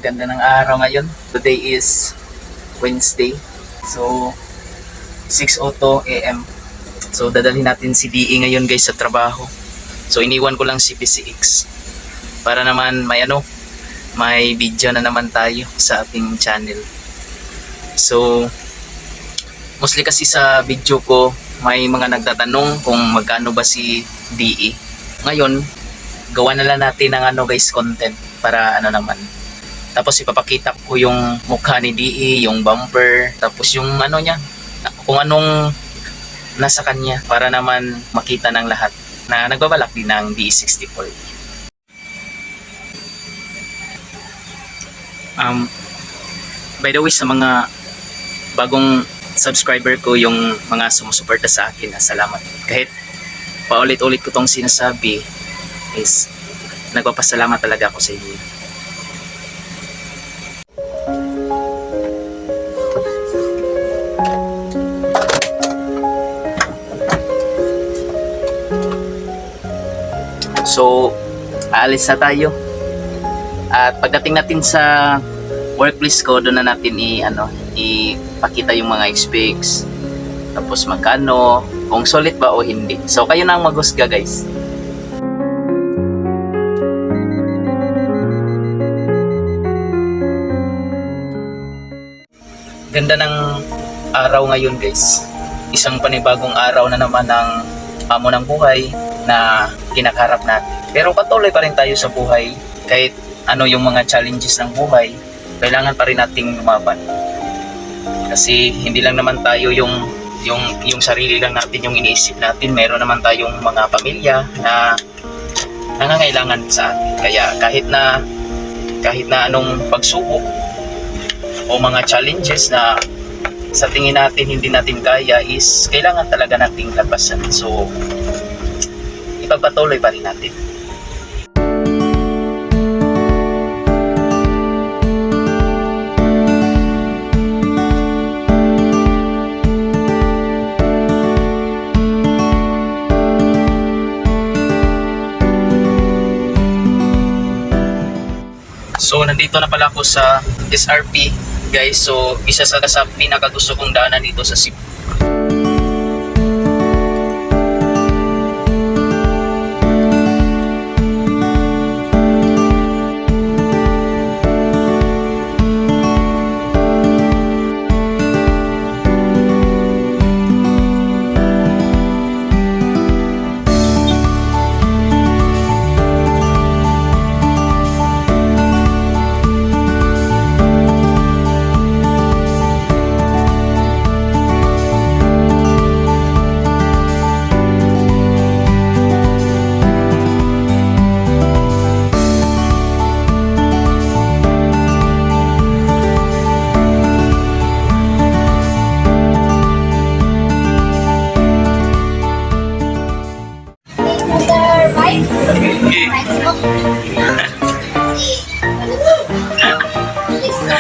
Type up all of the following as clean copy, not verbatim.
Ganda ng araw ngayon. Today is Wednesday. So, 6:02 AM. So, dadalhin natin si DE ngayon guys sa trabaho. So, iniwan ko lang si PCX. Para naman may video na naman tayo sa ating channel. So, mostly kasi sa video ko, may mga nagtatanong kung magkano ba si DE. Ngayon, gawa na lang natin ng guys, content para naman. Tapos ipapakita ko yung mukha ni DE, yung bumper, tapos yung niya, kung anong nasa kanya para naman makita ng lahat na nagbabalak din ng DE64. By the way, sa mga bagong subscriber ko, yung mga sumusuporta sa akin, salamat. Kahit paulit-ulit ko tong sinasabi, is nagpapasalamat talaga ako sa inyo. So, aalis na tayo. At pagdating natin sa workplace ko, doon na natin ipakita yung mga specs. Tapos magkano, kung solid ba o hindi. So, kayo na ang maghusga guys. Ganda ng araw ngayon guys. Isang panibagong araw na naman ng amo ng buhay na kinakaharap natin. Pero patuloy pa rin tayo sa buhay. Kahit yung mga challenges ng buhay, kailangan pa rin nating lumaban. Kasi hindi lang naman tayo yung sarili lang natin yung iniisip natin. Meron naman tayong mga pamilya na nangangailangan sa atin. Kaya kahit na anong pagsubok o mga challenges na sa tingin natin hindi natin kaya, is kailangan talaga nating labasan. So, ipagpatuloy pa rin natin. So, nandito na pala ako sa SRP guys. So, isa sa pinakagusto kong daanan dito sa Cebu.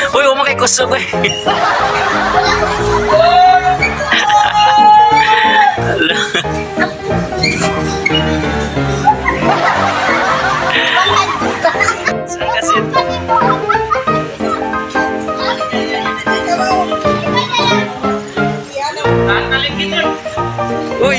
Uy, umakay kusog eh. Saan kasi? Uy! Uy!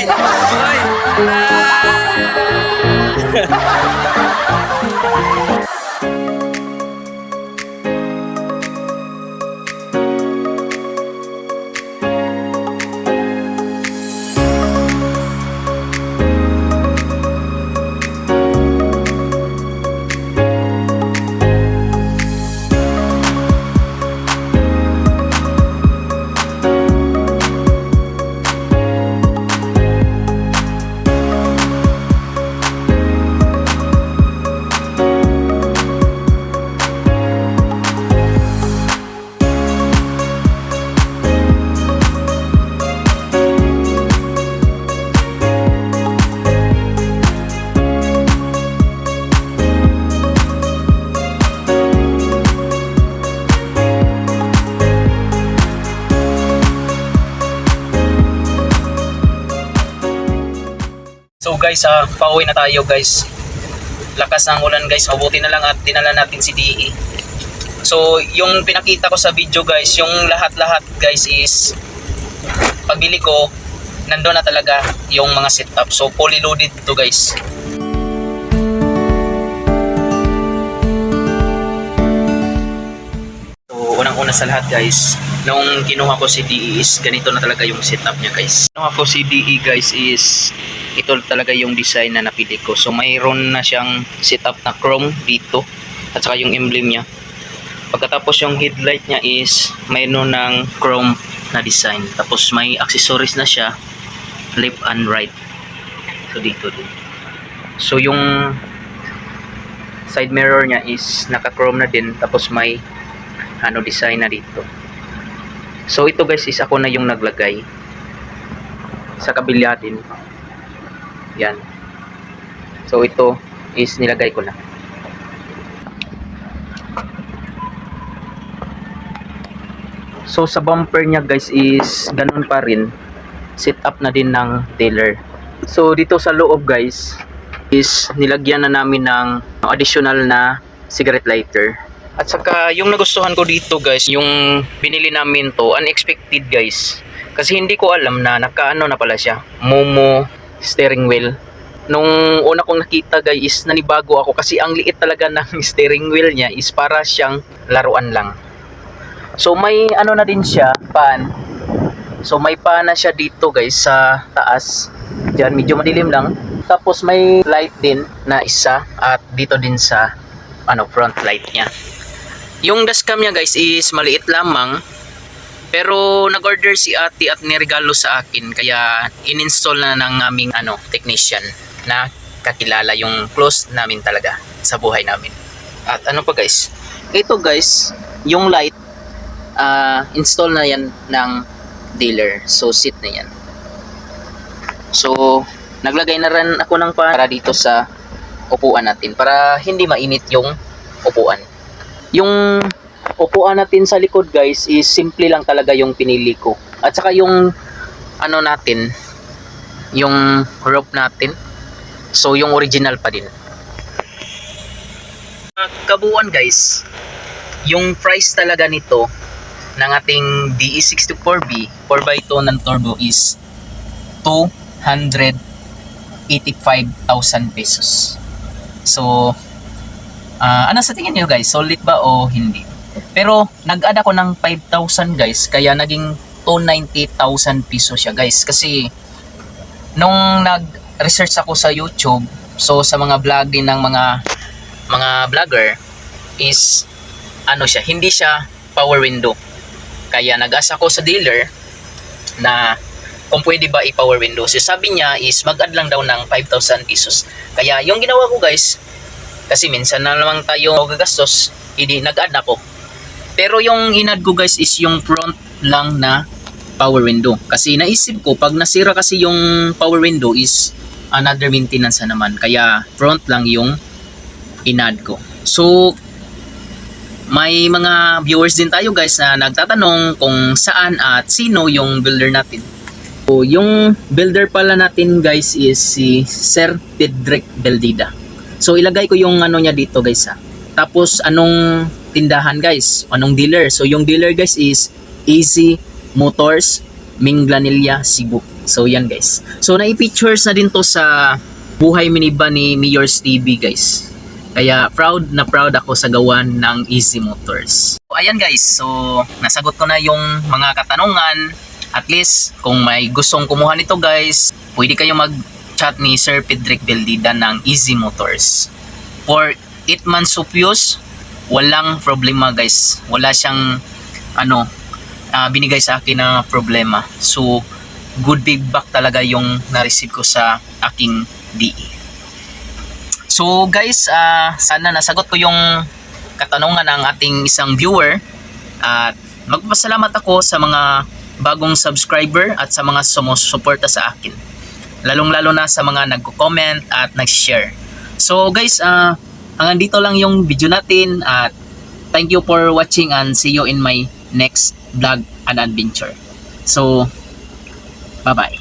So guys, pauwi na tayo guys. Lakas ng ulan guys. Mabuti na lang at dinala natin si DE. So, yung pinakita ko sa video guys, yung lahat-lahat guys is pagbili ko, nandoon na talaga yung mga setup. So, fully loaded to guys. So, unang-una sa lahat guys, nung kinuha ko si DE is ganito na talaga yung setup niya guys. Kinuha ko si DE guys is ito talaga yung design na napili ko. So, mayroon na siyang setup na chrome dito at saka yung emblem niya. Pagkatapos yung headlight niya is mayroon ng chrome na design. Tapos may accessories na siya left and right. So dito din. So yung side mirror niya is naka-chrome na din. Tapos may design na dito. So ito guys is ako na yung naglagay sa kabila din. Yan. So ito is nilagay ko na. So sa bumper niya guys is ganun pa rin, set up na din ng dealer. So dito sa loob guys is nilagyan na namin ng additional na cigarette lighter. At saka yung nagustuhan ko dito guys, yung binili namin to unexpected guys. Kasi hindi ko alam na nakaano na pala siya, Momo steering wheel. Nung una kong nakita guys is nanibago ako kasi ang liit talaga ng steering wheel niya is para siyang laruan lang. So may na din siya, pan. So may pan na siya dito guys sa taas. Diyan medyo madilim lang. Tapos may light din na isa at dito din sa front light niya. Yung dashcam niya guys is maliit lamang. Pero nag-order si ate at niregalo sa akin kaya in-install na ng aming technician na kakilala, yung close namin talaga sa buhay namin. At pa guys? Ito guys, yung light install na yan ng dealer. So seat na yan. So naglagay na rin ako ng para dito sa upuan natin para hindi mainit yung upuan. Yung upuan natin sa likod guys is simple lang talaga yung pinili ko. At saka yung natin, yung rope natin, so yung original pa din. Kabuuan guys, yung price talaga nito ng ating DE64B 4x2 ng turbo is 285,000 pesos. So ano sa tingin niyo guys, solid ba o hindi? Pero nag-add ako ng 5,000 guys, kaya naging 290,000 pesos siya guys. Kasi nung nag-research ako sa YouTube, so sa mga vlog din ng mga vlogger is siya, hindi siya power window. Kaya nag-ask ako sa dealer na kung pwede ba i-power window. So sabi niya is mag-add lang daw ng 5,000 pesos. Kaya yung ginawa ko guys, kasi minsan na naman tayo gagastos, hindi nag-add ako. Pero yung in-add ko guys is yung front lang na power window. Kasi naisip ko pag nasira kasi yung power window is another maintenance na naman. Kaya front lang yung in-add ko. So may mga viewers din tayo guys na nagtatanong kung saan at sino yung builder natin. So yung builder pala natin guys is si Sir Pedrick Beldida. So ilagay ko yung niya dito guys ha. Tapos anong tindahan guys, anong dealer. So yung dealer guys is Easy Motors, Minglanilla, Cebu. So yan guys. So nai-pictures na din to sa buhay minivan ni Mayor's TV guys. Kaya proud na proud ako sa gawan ng Easy Motors. So ayan guys, so nasagot ko na yung mga katanungan. At least kung may gustong kumuha nito guys, pwede kayo mag-chat ni Sir Pedrick Beldida ng Easy Motors. For 8 months of use, walang problema guys. Wala siyang binigay sa akin na problema. So good feedback talaga yung na-receive ko sa aking DE. So guys, sana nasagot ko yung katanungan ng ating isang viewer. At magpasalamat ako sa mga bagong subscriber at sa mga sumusuporta sa akin. Lalong-lalo na sa mga nagko-comment at nag-share. So guys, hanggang dito lang yung video natin at thank you for watching and see you in my next vlog and adventure. So, bye-bye.